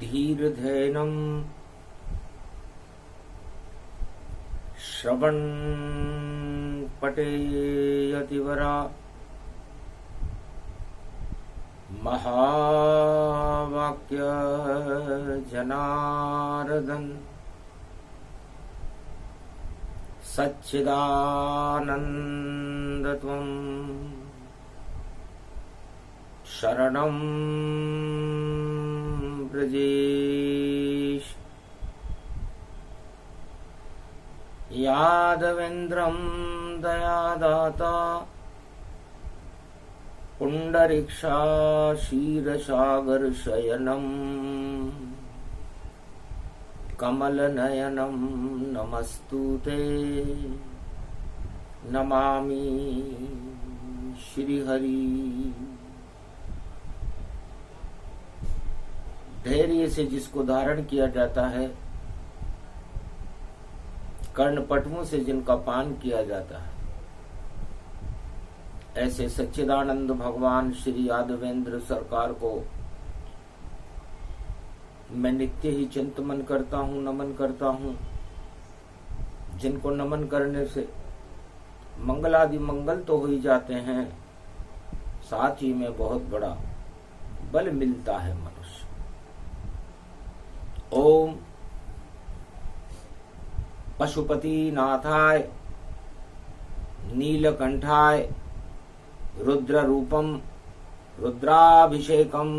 धीर्धेनं श्रवण पठेयतिवरा महावाक्य जनार्दन सच्चिदानन्दत्वं शरणं व्रजेश यादवेन्द्रं दयादाता पुण्डरीक्षाक्षीरसागरशयनं कमलनयनं नमस्तुते नमामि श्रीहरि। धैर्य से जिसको धारण किया जाता है, कर्णपटुओं से जिनका पान किया जाता है, ऐसे सच्चिदानंद भगवान श्री यादवेंद्र सरकार को मैं नित्य ही चिंतन करता हूँ, नमन करता हूँ। जिनको नमन करने से मंगलादि मंगल तो हो ही जाते हैं, साथ ही में बहुत बड़ा बल मिलता है मनुष्य। ओम पशुपति नाथाय नीलकंठाय रुद्र रूपम रुद्राभिषेकम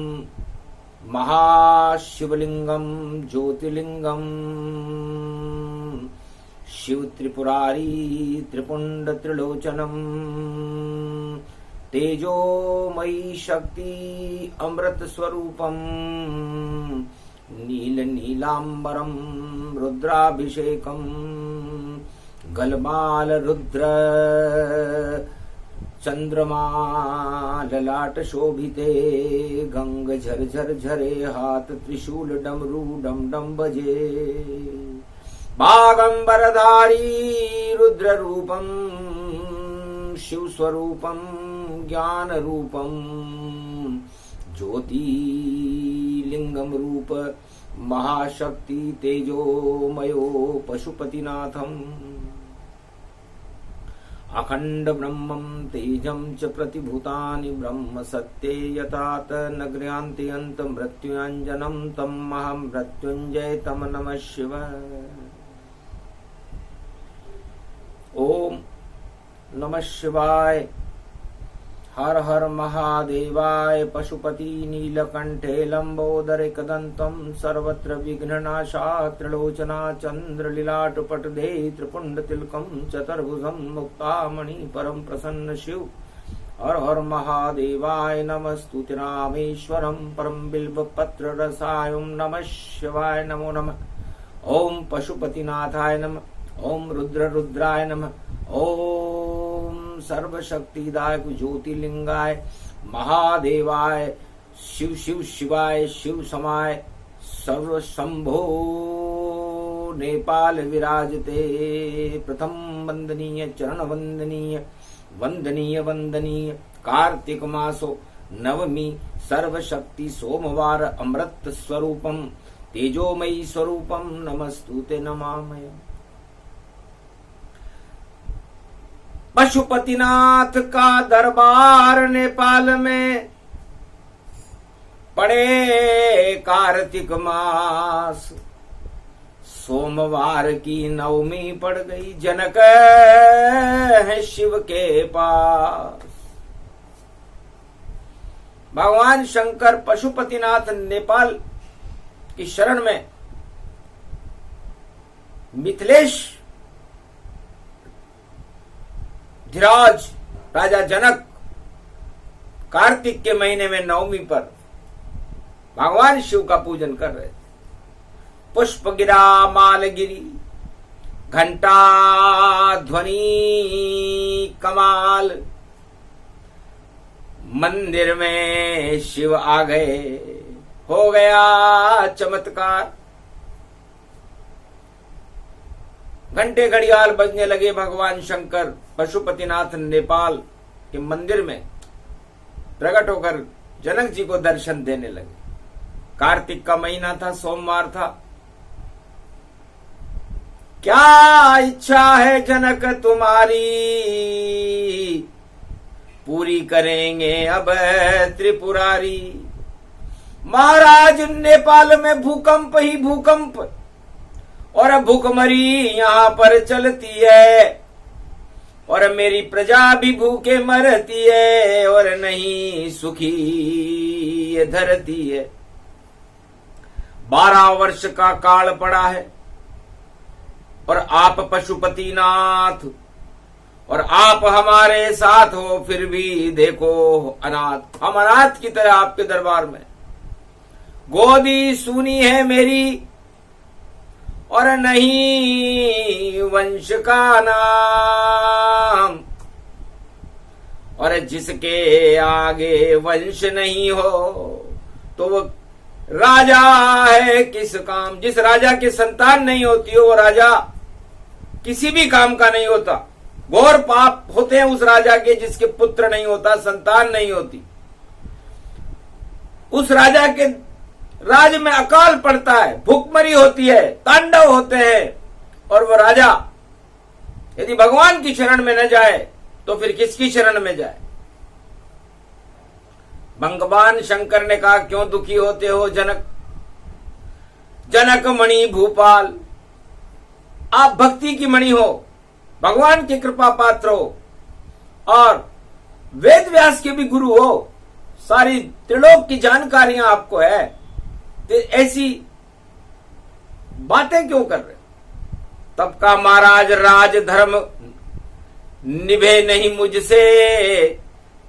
महाशिवलिंगम ज्योतिलिंगम शिव त्रिपुरारी त्रिपुंड त्रिलोचनम तेजोमयी शक्ति अमृत स्वरूपम नील नीलांबरम रुद्राभिषेकम गलमाल रुद्र चंद्रमा ललाट शोभिते गंग झर झर झरे हाथ त्रिशूल डमरू डम डम बजे बागंबरधारी रुद्र रूपम शिव स्वरूपम ज्ञान रूपम ज्योति लिंगम रूप महाशक्ति तेजोमयो पशुपतिनाथम अखंड ब्रह्मं तेजं च प्रतिभूतानि ब्रह्म सत्ये यतात नग्र्यान्ति अन्त मृत्युञ्जनं तं महं मृत्युञ्जय तम नमः शिवाय। ओम नमः शिवाय। हर हर महादेवाय। पशुपति नीलकंठे लंबोदर एकदंतं सर्वत्र विघ्ननाशा त्रिलोचना चंद्रलीलाटपटदे त्रिपुंड तिलकं चतुर्भुजं मुक्तामणि परम प्रसन्न शिव। हर हर महादेवाय नमस्तुते रामेश्वरं परम बिल्वपत्र रसायं नमः शिवाय नमो नमः। ओम पशुपतिनाथाय नमः। ओम रुद्र रुद्राय नमः। ओम सर्वशक्तिदायक ज्योतिर्लिंगाय महादेवाय शिव शिव शिवाय शिव समाय सर्व शंभो नेपाल विराजते प्रथम वंदनीय चरण वंदनीय वंदनीय वंदनीय कार्तिक मासो नवमी सर्वशक्ति सोमवार अमृत स्वरूपम तेजोमयी स्वरूपम नमस्तुते नमामि। पशुपतिनाथ का दरबार नेपाल में पड़े कार्तिक मास सोमवार की नवमी पड़ गई। जनक है शिव के पास। भगवान शंकर पशुपतिनाथ नेपाल की शरण में मिथिलेश धीराज राजा जनक कार्तिक के महीने में नवमी पर भगवान शिव का पूजन कर रहे थे। पुष्प गिरा माल गिरी घंटा ध्वनि कमाल मंदिर में शिव आ गए, हो गया चमत्कार। घंटे घड़ियाल बजने लगे। भगवान शंकर पशुपतिनाथ नेपाल के मंदिर में प्रकट होकर जनक जी को दर्शन देने लगे। कार्तिक का महीना था, सोमवार था। क्या इच्छा है जनक तुम्हारी, पूरी करेंगे अब त्रिपुरारी। महाराज, नेपाल में भूकंप ही भूकंप और भूखमरी यहां पर चलती है, और मेरी प्रजा भी भूखे मरती है, और नहीं सुखी ये धरती है। 12 वर्ष का काल पड़ा है, और आप पशुपतिनाथ, और आप हमारे साथ हो, फिर भी देखो अनाथ। हम अनाथ की तरह आपके दरबार में। गोदी सूनी है मेरी, और नहीं वंश का नाम, और जिसके आगे वंश नहीं हो तो वो राजा है किस काम। जिस राजा की संतान नहीं होती हो वो राजा किसी भी काम का नहीं होता। घोर पाप होते हैं उस राजा के जिसके पुत्र नहीं होता, संतान नहीं होती। उस राजा के राज में अकाल पड़ता है, भूखमरी होती है, तांडव होते हैं, और वो राजा यदि भगवान की शरण में न जाए तो फिर किसकी शरण में जाए। भगवान शंकर ने कहा, क्यों दुखी होते हो जनक, जनक मणि भूपाल। आप भक्ति की मणि हो, भगवान की कृपा पात्र हो, और वेद व्यास के भी गुरु हो, सारी त्रिलोक की जानकारियां आपको है, तो ऐसी बातें क्यों कर रहे। तब का महाराज, राज धर्म निभे नहीं मुझसे,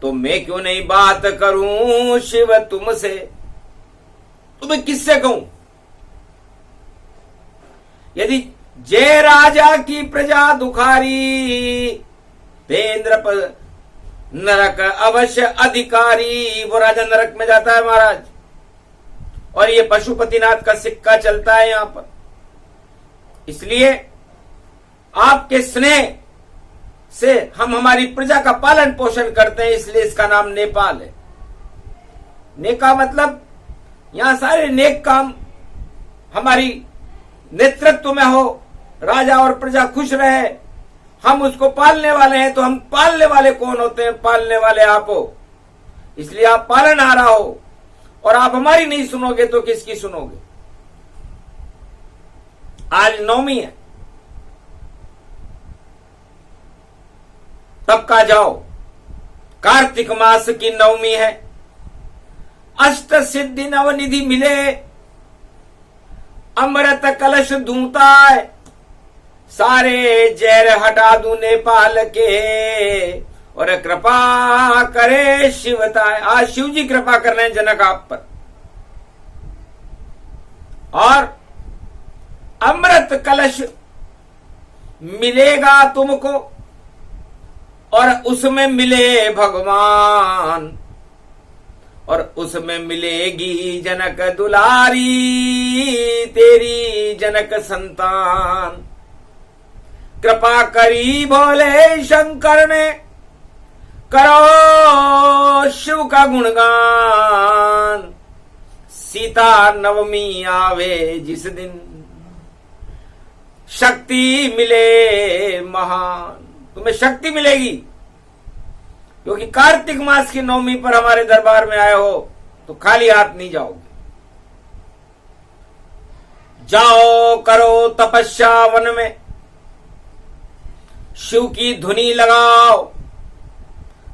तो मैं क्यों नहीं बात करूं शिव तुमसे। तो मैं किससे कहूं। यदि जय राजा की प्रजा दुखारी, तेंद्र नरक अवश्य अधिकारी। वो राजा नरक में जाता है महाराज, और ये पशुपतिनाथ का सिक्का चलता है यहां पर। इसलिए आपके स्नेह से हम हमारी प्रजा का पालन पोषण करते हैं, इसलिए इसका नाम नेपाल है। नेका मतलब यहां सारे नेक काम हमारी नेतृत्व में हो, राजा और प्रजा खुश रहे, हम उसको पालने वाले हैं। तो हम पालने वाले कौन होते हैं, पालने वाले आप हो। इसलिए आप पालनहारा हो, और आप हमारी नहीं सुनोगे तो किसकी सुनोगे। आज नवमी है, तब का जाओ, कार्तिक मास की नवमी है। अष्ट सिद्धि नवनिधि मिले, अमृत कलश दूता है, सारे जहर हटा दूं नेपाल के, और कृपा करे शिवताय। आज शिव जी कृपा कर रहे हैं जनक आप पर, और अमृत कलश मिलेगा तुमको, और उसमें मिले भगवान, और उसमें मिलेगी जनक दुलारी, तेरी जनक संतान। कृपा करी भोले शंकर ने, करो शिव का गुणगान। सीता नवमी आवे जिस दिन, शक्ति मिले महान। तुम्हें शक्ति मिलेगी, क्योंकि कार्तिक मास की नवमी पर हमारे दरबार में आए हो, तो खाली हाथ नहीं जाओगे। जाओ करो तपस्या वन में, शिव की धुनी लगाओ।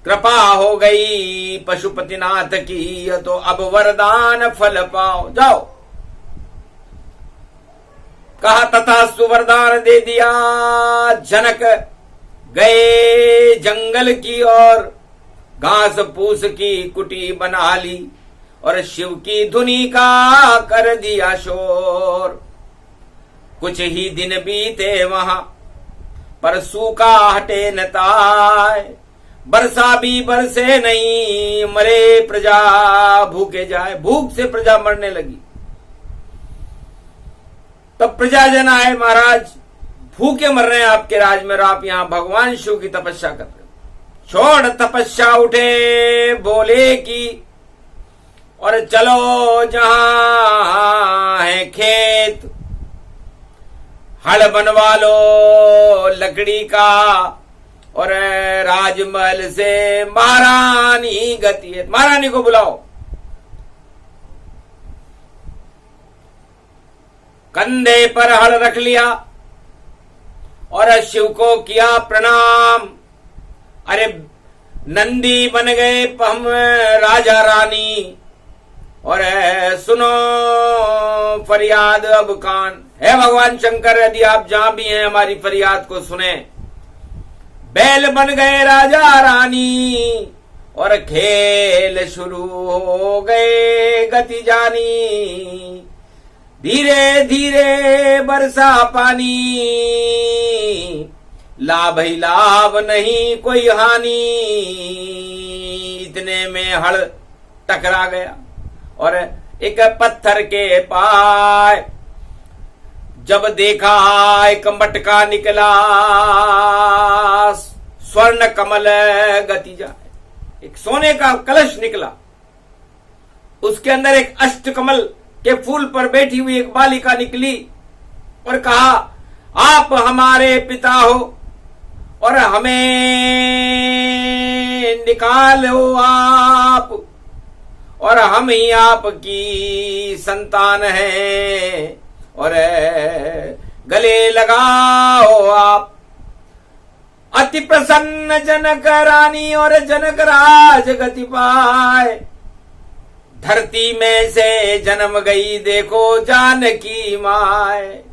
कृपा हो गई पशुपतिनाथ की, तो अब वरदान फल पाओ। जाओ, कहा तथा सुवरदान दे दिया। जनक गए जंगल की ओर, घास फूस की कुटी बना ली, और शिव की धुनी का कर दिया शोर। कुछ ही दिन बीते वहां, पर सूखा हटे न ताय। बरसा भी बरसे नहीं, मरे प्रजा भूखे जाए। भूख से प्रजा मरने लगी। तब प्रजाजन आए, महाराज भूखे मर रहे हैं आपके राज में, और आप यहां भगवान शिव की तपस्या कर रहे हो। छोड़ तपस्या, उठे बोले कि और चलो जहां है खेत, हल बनवा लो लकड़ी का, और राजमहल से महारानी गति है, महारानी को बुलाओ। कंधे पर हल रख लिया और शिव को किया प्रणाम। अरे नंदी बन गए हम राजा रानी, और सुनो फरियाद अब कान। है भगवान शंकर, यदि आप जहां भी हैं हमारी फरियाद को सुने। बैल बन गए राजा रानी, और खेल शुरू हो गए गति जानी। धीरे धीरे बरसा पानी, लाभ ही लाभ नहीं कोई हानि। इतने में हल टकरा गया और एक पत्थर के पाए जब देखा एक मटका निकला, स्वर्ण कमल गति जाए। एक सोने का कलश निकला, उसके अंदर एक अष्टकमल के फूल पर बैठी हुई एक बालिका निकली और कहा, आप हमारे पिता हो और हमें निकालो आप, और हम ही आपकी संतान हैं, और गले लगाओ आप। अति प्रसन्न जनक रानी और जनक राज गति पाए। धरती में से जन्म गई देखो जानकी माए।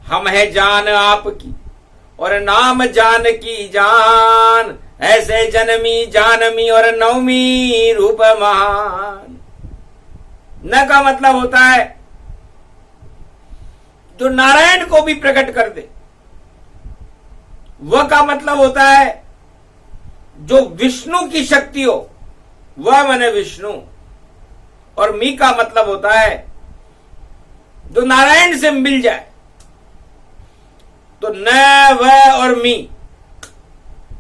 हम है जान आपकी और नाम जानकी जान, ऐसे जन्मी जानमी और नवमी रूप महान। न का मतलब होता है जो नारायण को भी प्रकट कर दे। वह का मतलब होता है जो विष्णु की शक्ति हो, वह माने विष्णु। और मी का मतलब होता है जो नारायण से मिल जाए। तो न, वह और मी,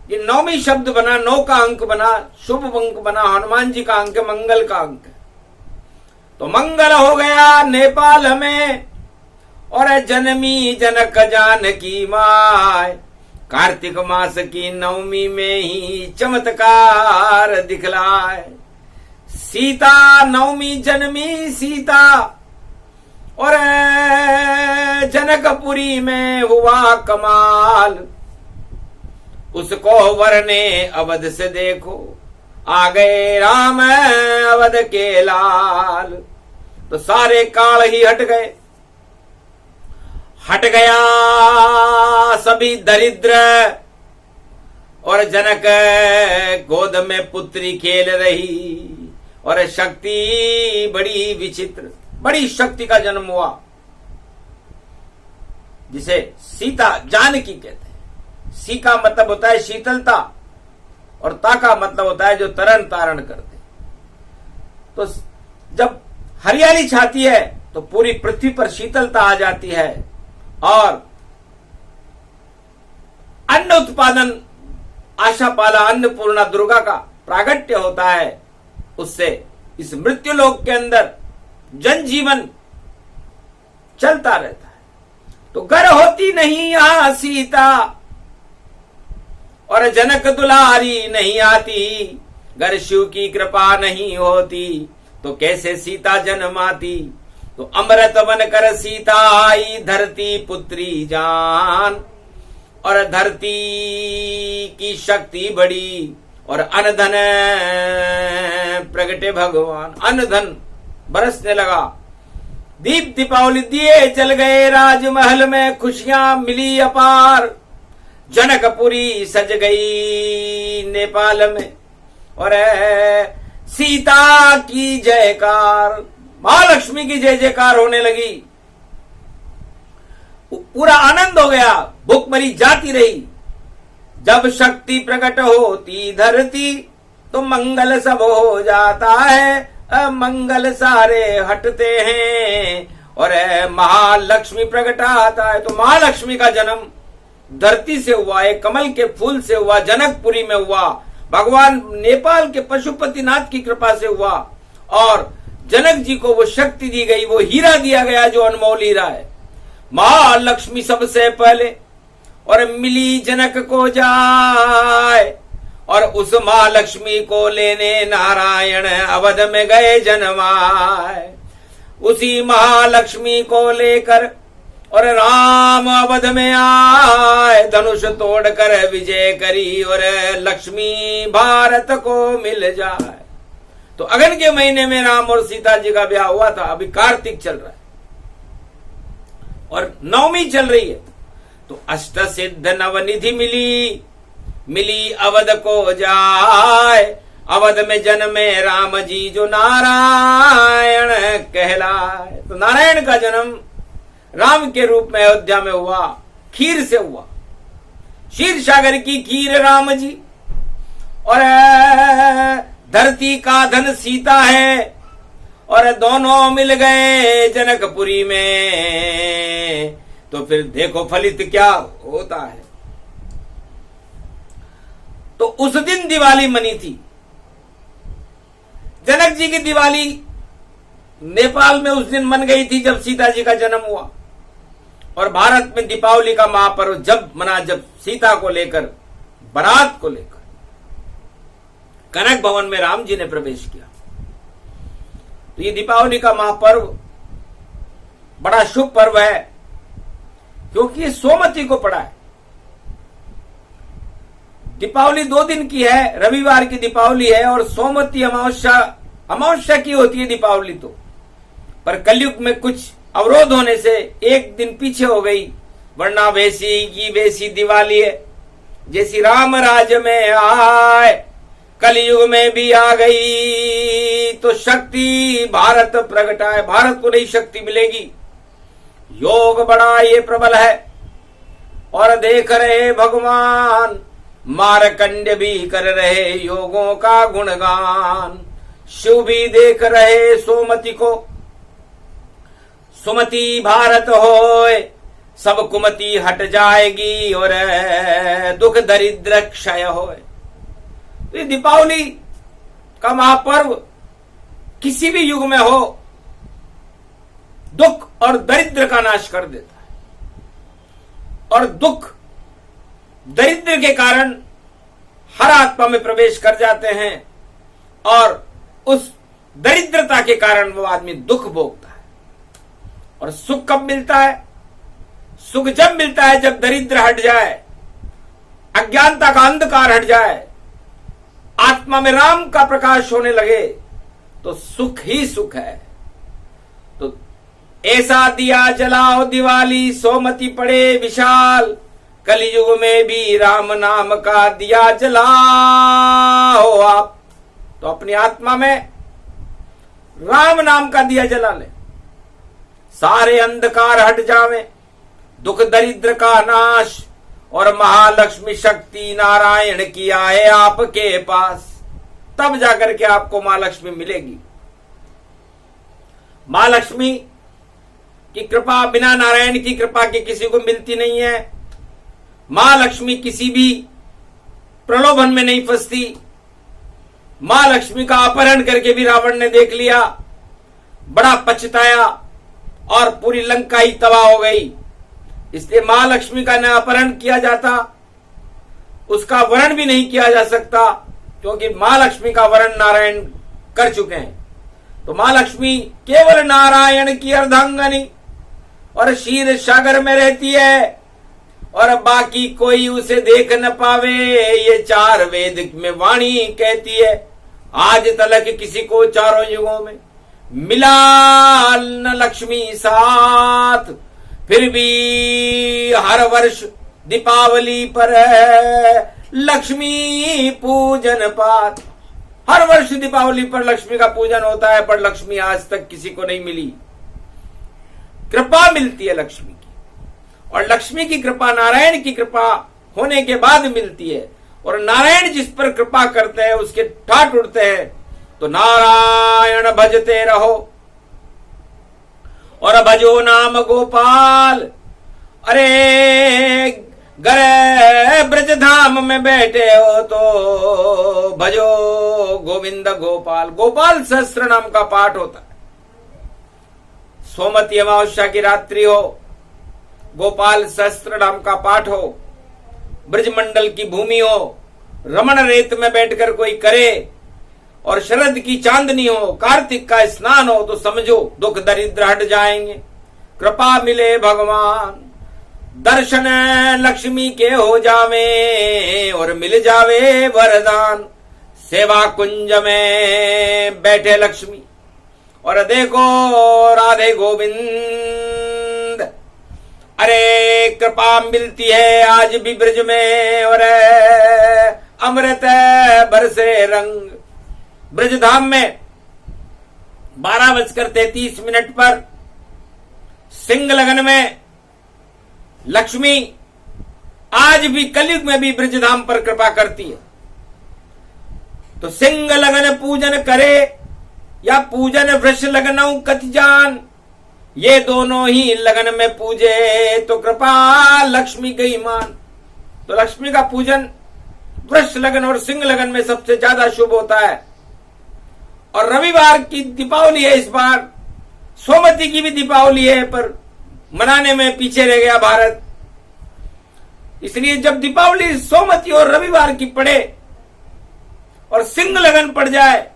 ये नौवीं शब्द बना, 9 का अंक बना, शुभ अंक बना, हनुमान जी का अंक, मंगल का अंक। तो मंगल हो गया नेपाल में, और जनमी जनक जानकी माय। कार्तिक मास की नवमी में ही चमत्कार दिखलाए। सीता नवमी जन्मी सीता, और जनकपुरी में हुआ कमाल। उसको वरने अवध से देखो, आ गए राम अवध के लाल। तो सारे काल ही हट गए, हट गया सभी दरिद्र, और जनक गोद में पुत्री खेल रही। और शक्ति बड़ी विचित्र, बड़ी शक्ति का जन्म हुआ, जिसे सीता जानकी कहते हैं। सी का मतलब होता है शीतलता, और ता का मतलब होता है जो तरन तारण करते। तो जब हरियाली छाती है तो पूरी पृथ्वी पर शीतलता आ जाती है, और अन्न उत्पादन आशापाला अन्नपूर्णा दुर्गा का प्रागट्य होता है। उससे इस मृत्यु लोक के अंदर जनजीवन चलता रहता है। तो घर होती नहीं यहां सीता, और जनक दुलारी नहीं आती। घर शिव की कृपा नहीं होती तो कैसे सीता जन्माती। तो अमृत बनकर सीता आई धरती पुत्री जान, और धरती की शक्ति बड़ी, और अनधन प्रगटे भगवान। अनधन बरसने लगा, दीप दीपावली दिए जल गए, राजमहल में खुशियां मिली अपार। जनकपुरी सज गई नेपाल में, और सीता की जयकार, महालक्ष्मी की जय जयकार होने लगी। पूरा आनंद हो गया, भूखमरी जाती रही। जब शक्ति प्रकट होती धरती तो मंगल सब हो जाता है, अमंगल सारे हटते हैं, और महालक्ष्मी प्रकट आता है। तो महालक्ष्मी का जन्म धरती से हुआ, एक कमल के फूल से हुआ, जनकपुरी में हुआ, भगवान नेपाल के पशुपतिनाथ की कृपा से हुआ। और जनक जी को वो शक्ति दी गई, वो हीरा दिया गया जो अनमोल हीरा है। महालक्ष्मी सबसे पहले और मिली जनक को जाए, और उस महालक्ष्मी को लेने नारायण अवध में गए जन्माए। उसी महालक्ष्मी को लेकर और राम अवध में आए, धनुष तोड़कर विजय करी और लक्ष्मी भारत को मिल जाए। तो अगन के महीने में राम और सीता जी का ब्याह हुआ था। अभी कार्तिक चल रहा है और नवमी चल रही है। तो अष्ट सिद्ध नवनिधि मिली अवध को जाए, अवध में जन्मे राम जी जो नारायण कहलाए। तो नारायण का जन्म राम के रूप में अयोध्या में हुआ, खीर से हुआ। क्षीर सागर की खीर राम जी, और धरती का धन सीता है, और दोनों मिल गए जनकपुरी में। तो फिर देखो फलित क्या होता है। तो उस दिन दिवाली मनी थी। जनक जी की दिवाली नेपाल में उस दिन मन गई थी जब सीता जी का जन्म हुआ, और भारत में दीपावली का महापर्व जब मना, जब सीता को लेकर, बारात को लेकर कनक भवन में राम जी ने प्रवेश किया। तो ये दीपावली का महापर्व बड़ा शुभ पर्व है, क्योंकि ये सोमवती को पड़ा है। दीपावली 2 दिन की है, रविवार की दीपावली है और सोमवती अमावस्या की होती है दीपावली। तो पर कलयुग में कुछ अवरोध होने से 1 दिन पीछे हो गई, वरना वैसी की वैसी दिवाली है जैसी राम राज में आए, कलयुग में भी आ गई। तो शक्ति भारत प्रगटाए, भारत को नई शक्ति मिलेगी। योग बड़ा ये प्रबल है, और देख रहे भगवान मारकंड भी कर रहे योगों का गुणगान। शिव भी देख रहे सोमती को, सुमति भारत होए सब कुमति हट जाएगी, और दुख दरिद्र क्षय होए। तो ये दीपावली का महापर्व किसी भी युग में हो, दुख और दरिद्र का नाश कर देता है। और दुख दरिद्र के कारण हर आत्मा में प्रवेश कर जाते हैं, और उस दरिद्रता के कारण वो आदमी दुख भोगता है। और सुख कब मिलता है? सुख जब मिलता है जब दरिद्र हट जाए, अज्ञानता का अंधकार हट जाए, आत्मा में राम का प्रकाश होने लगे, तो सुख ही सुख है। तो ऐसा दिया जलाओ दिवाली, सोमती पड़े विशाल, कलयुग में भी राम नाम का दिया जलाओ आप। तो अपनी आत्मा में राम नाम का दिया जला ले, सारे अंधकार हट जावे, दुख दरिद्र का नाश, और महालक्ष्मी शक्ति नारायण की आए आपके पास, तब जाकर के आपको मां लक्ष्मी मिलेगी। मां लक्ष्मी की कृपा बिना नारायण की कृपा के किसी को मिलती नहीं है। मां लक्ष्मी किसी भी प्रलोभन में नहीं फंसती। मां लक्ष्मी का अपहरण करके भी रावण ने देख लिया, बड़ा पछताया, और पूरी लंका ही तबाह हो गई। इसलिए मां लक्ष्मी का न अपहरण किया जाता, उसका वरण भी नहीं किया जा सकता, क्योंकि मां लक्ष्मी का वरण नारायण कर चुके हैं। तो मां लक्ष्मी केवल नारायण की अर्धांगनी और क्षीर सागर में रहती है, और बाकी कोई उसे देख न पावे, ये 4 वेद में वाणी कहती है। आज तलक किसी को चारों युगों में मिला न लक्ष्मी साथ, फिर भी हर वर्ष दीपावली पर लक्ष्मी पूजन पाठ। हर वर्ष दीपावली पर लक्ष्मी का पूजन होता है, पर लक्ष्मी आज तक किसी को नहीं मिली। कृपा मिलती है लक्ष्मी की, और लक्ष्मी की कृपा नारायण की कृपा होने के बाद मिलती है। और नारायण जिस पर कृपा करते हैं उसके ठाठ उड़ते हैं। तो नारायण भजते रहो और भजो नाम गोपाल। अरे गर ब्रज धाम में बैठे हो तो भजो गोविंद गोपाल। गोपाल सहस्त्र नाम का पाठ होता है। सोमवती अमावस्या की रात्रि हो, गोपाल सहस्त्र नाम का पाठ हो, ब्रजमंडल की भूमि हो, रमण रेत में बैठकर कोई करे और शरद की चांदनी हो, कार्तिक का स्नान हो तो समझो दुख दरिद्र हट जाएंगे, कृपा मिले भगवान, दर्शन लक्ष्मी के हो जावे और मिल जावे वरदान। सेवा कुंज में बैठे लक्ष्मी और देखो राधे गोविंद। अरे कृपा मिलती है आज भी ब्रज में और अमृत बरसे रंग। ब्रजधाम में 12:33 पर सिंह लगन में लक्ष्मी आज भी कलयुग में भी ब्रजधाम पर कृपा करती है। तो सिंह लगन पूजन करे या पूजन वृष लगनऊ कति जान, ये दोनों ही लगन में पूजे तो कृपा लक्ष्मी गई मान। तो लक्ष्मी का पूजन वृष लगन और सिंह लगन में सबसे ज्यादा शुभ होता है। और रविवार की दीपावली है इस बार, सोमवती की भी दीपावली है पर मनाने में पीछे रह गया भारत। इसलिए जब दीपावली सोमवती और रविवार की पड़े और सिंह लगन पड़ जाए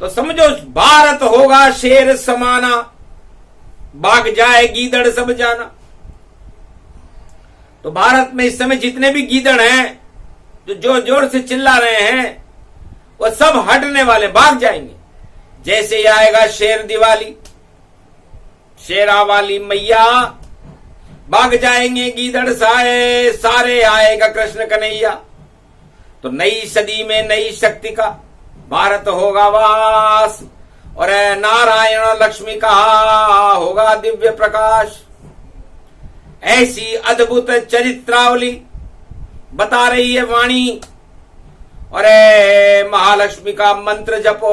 तो समझो भारत होगा शेर समाना, भाग जाए गीदड़ सब जाना। तो भारत में इस समय जितने भी गीदड़ हैं जो जोर जोर से चिल्ला रहे हैं वो सब हटने वाले, भाग जाएंगे। जैसे ही आएगा शेर दिवाली, शेरा वाली मैया, भाग जाएंगे गीदड़ साए, सारे आएगा कृष्ण कन्हैया। तो नई सदी में नई शक्ति का भारत होगा वास और नारायण लक्ष्मी का होगा दिव्य प्रकाश। ऐसी अद्भुत चरित्रावली बता रही है वाणी। और महालक्ष्मी का मंत्र जपो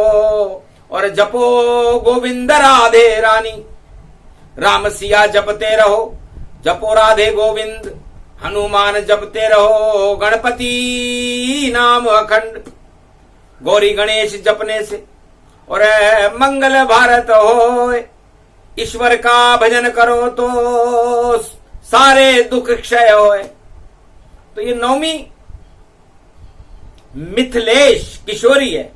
और जपो गोविंद राधे रानी। राम सिया जपते रहो, जपो राधे गोविंद। हनुमान जपते रहो, गणपति नाम अखंड। गौरी गणेश जपने से और मंगल भारत हो। ईश्वर का भजन करो तो सारे दुख क्षय होए। तो ये नवमी मिथिलेश किशोरी है।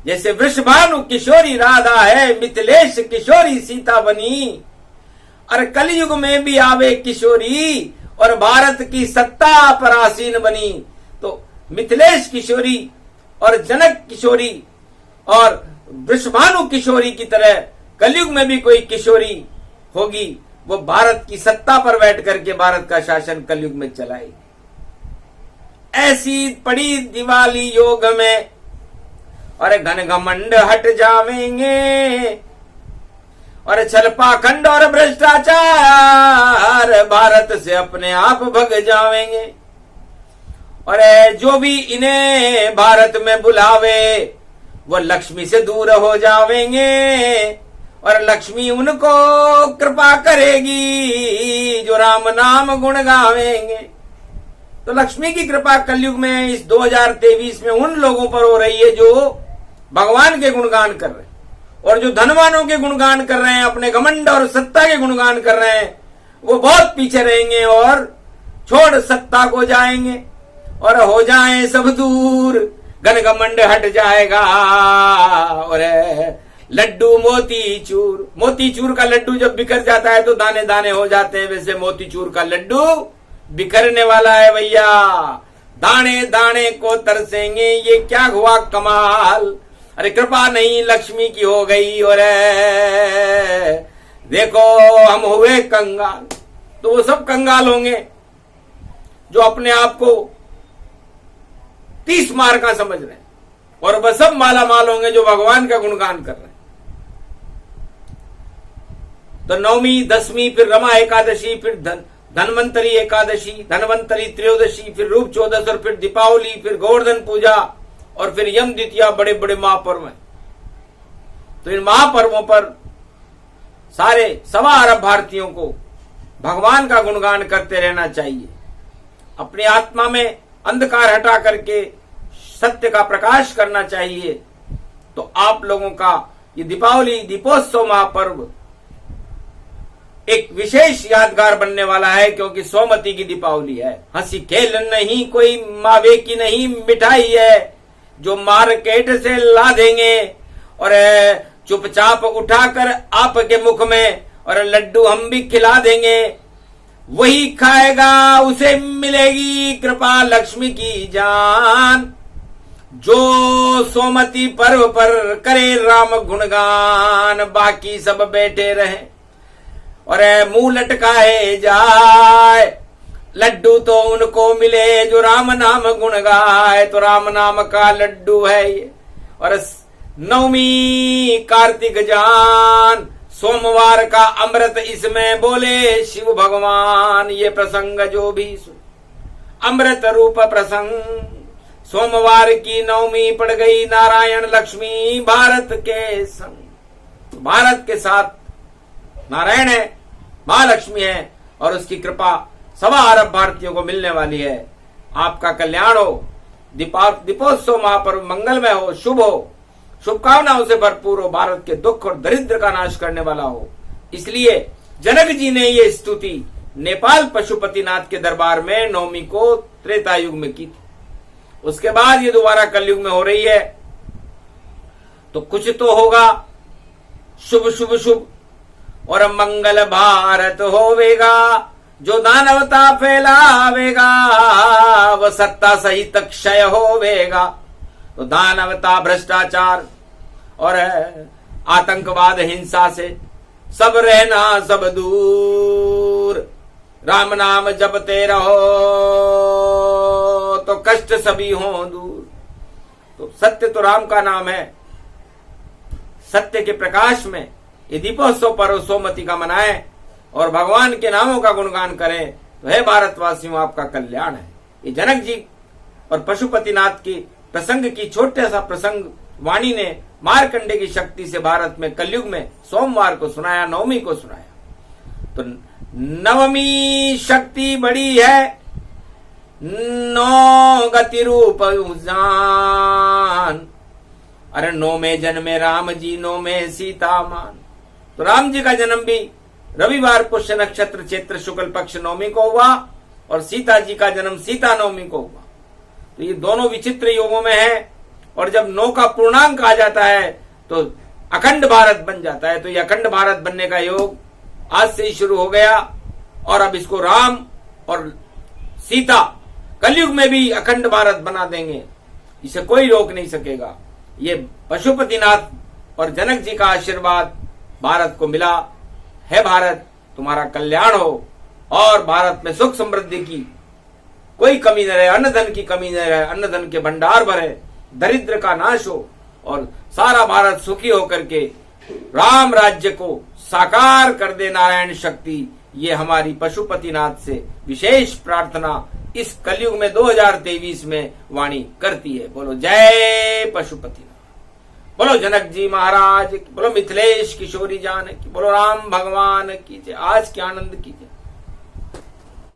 जैसे वृषभानु किशोरी राधा है, मिथिलेश किशोरी सीता बनी। और कलयुग में भी आवे किशोरी और भारत की सत्ता पर आसीन बनी। तो मिथिलेश किशोरी और जनक किशोरी और वृषभानु किशोरी की तरह कलयुग में भी कोई किशोरी होगी, वो भारत की सत्ता पर बैठ करके भारत का शासन कलयुग में चलाएगी। ऐसी पड़ी दिवाली योग में और घन घमंड हट जावेंगे और छल पाखंड और भ्रष्टाचार भारत से अपने आप भग जावेंगे। और जो भी इन्हें भारत में बुलावे वो लक्ष्मी से दूर हो जावेंगे और लक्ष्मी उनको कृपा करेगी जो राम नाम गुण गावेंगे। तो लक्ष्मी की कृपा कलयुग में इस 2023 में उन लोगों पर हो रही है जो भगवान के गुणगान कर रहे हैं और जो धनवानों के गुणगान कर रहे हैं, अपने घमंड और सत्ता के गुणगान कर रहे हैं, वो बहुत पीछे रहेंगे और छोड़ सत्ता को जाएंगे और हो जाएं सब दूर। घन घमंड हट जाएगा और लड्डू मोतीचूर। मोतीचूर का लड्डू जब बिखर जाता है तो दाने दाने हो जाते हैं, वैसे मोतीचूर का लड्डू बिखरने वाला है भैया। दाने दाने को तरसेंगे, ये क्या हुआ कमाल। अरे कृपा नहीं लक्ष्मी की हो गई और देखो हम हुए कंगाल। तो वो सब कंगाल होंगे जो अपने आप को 30 मार का समझ रहे हैं और वह सब माला माल होंगे जो भगवान का गुणगान कर रहे हैं। तो नवमी, दसवीं, फिर रमा एकादशी, फिर धनवंतरी एकादशी, धनवंतरी त्रयोदशी, फिर रूप चौदस और फिर दीपावली, फिर गोवर्धन पूजा और फिर यम द्वितीया, बड़े बड़े महापर्व हैं। तो इन महापर्वों पर सारे 1.25 अरब भारतीयों को भगवान का गुणगान करते रहना चाहिए अपनी आत्मा में अंधकार हटा करके सत्य का प्रकाश करना चाहिए। तो आप लोगों का ये दीपावली दीपोत्सव महापर्व एक विशेष यादगार बनने वाला है, क्योंकि सोमवती की दीपावली है। हंसी खेल नहीं, कोई मावे की नहीं मिठाई है जो मार्केट से ला देंगे और चुपचाप उठाकर आपके मुख में और लड्डू हम भी खिला देंगे। वही खाएगा उसे मिलेगी कृपा लक्ष्मी की जान। जो सोमवती पर्व पर करे राम गुणगान, बाकी सब बैठे रहे और मुंह लटकाए जाए। लड्डू तो उनको मिले जो राम नाम गुण गाए, तो राम नाम का लड्डू है ये। और नवमी कार्तिक जान, सोमवार का अमृत इसमें बोले शिव भगवान। ये प्रसंग जो भी अमृत रूप प्रसंग। सोमवार की नवमी पड़ गई, नारायण लक्ष्मी भारत के संग। भारत के साथ नारायण है, महालक्ष्मी है और उसकी कृपा सवा अरब भारतीयों को मिलने वाली है। आपका कल्याण हो, दीपोत्सव महापर्व मंगलमय हो, शुभ हो, शुभकामनाओं से भरपूर हो, भारत के दुख और दरिद्र का नाश करने वाला हो। इसलिए जनक जी ने ये स्तुति नेपाल पशुपतिनाथ के दरबार में नवमी को त्रेता युग में की थी। उसके बाद ये दोबारा कलयुग में हो रही है। तो कुछ तो होगा शुभ शुभ शुभ और मंगल भारत होवेगा। जो दानवता फैलावेगा वह सत्ता सहित क्षय होवेगा। तो दानवता, भ्रष्टाचार और आतंकवाद, हिंसा से सब रहना सब दूर। राम नाम जपते रहो तो कष्ट सभी हों दूर। तो सत्य तो राम का नाम है। सत्य के प्रकाश में ये दीपोत्सव पर्व सोमवती का मनाएं और भगवान के नामों का गुणगान करें। तो हे भारतवासियों, आपका कल्याण है। ये जनक जी और पशुपतिनाथ की प्रसंग की छोटे सा प्रसंग वाणी ने मार्कंडे की शक्ति से भारत में कलयुग में सोमवार को सुनाया, नवमी को सुनाया। तो नवमी शक्ति बड़ी है, नौ गति रूप जान। अरे नौ में जन्मे राम जी, नौ में सीता मान। तो राम जी का जन्म भी रविवार पुष्य नक्षत्र चैत्र शुक्ल पक्ष नवमी को हुआ और सीता जी का जन्म सीता नवमी को हुआ। तो ये दोनों विचित्र योगों में है। और जब 9 का पूर्णांक आ जाता है तो अखंड भारत बन जाता है। तो ये अखंड भारत बनने का योग आज से ही शुरू हो गया और अब इसको राम और सीता कलयुग में भी अखंड भारत बना देंगे। इसे कोई रोक नहीं सकेगा। ये पशुपतिनाथ और जनक जी का आशीर्वाद भारत को मिला है। भारत तुम्हारा कल्याण हो और भारत में सुख समृद्धि की कोई कमी न रहे, अन्न धन की कमी न रहे, अन्न धन के भंडार भरे, दरिद्र का नाश हो और सारा भारत सुखी होकर के राम राज्य को साकार कर दे। नारायण शक्ति, ये हमारी पशुपतिनाथ से विशेष प्रार्थना इस कलयुग में 2023 में वाणी करती है। बोलो जय पशुपतिनाथ, बोलो जनक जी महाराज की, बोलो मिथिलेश किशोरी जान की, बोलो राम भगवान की जय। आज के आनंद की जय।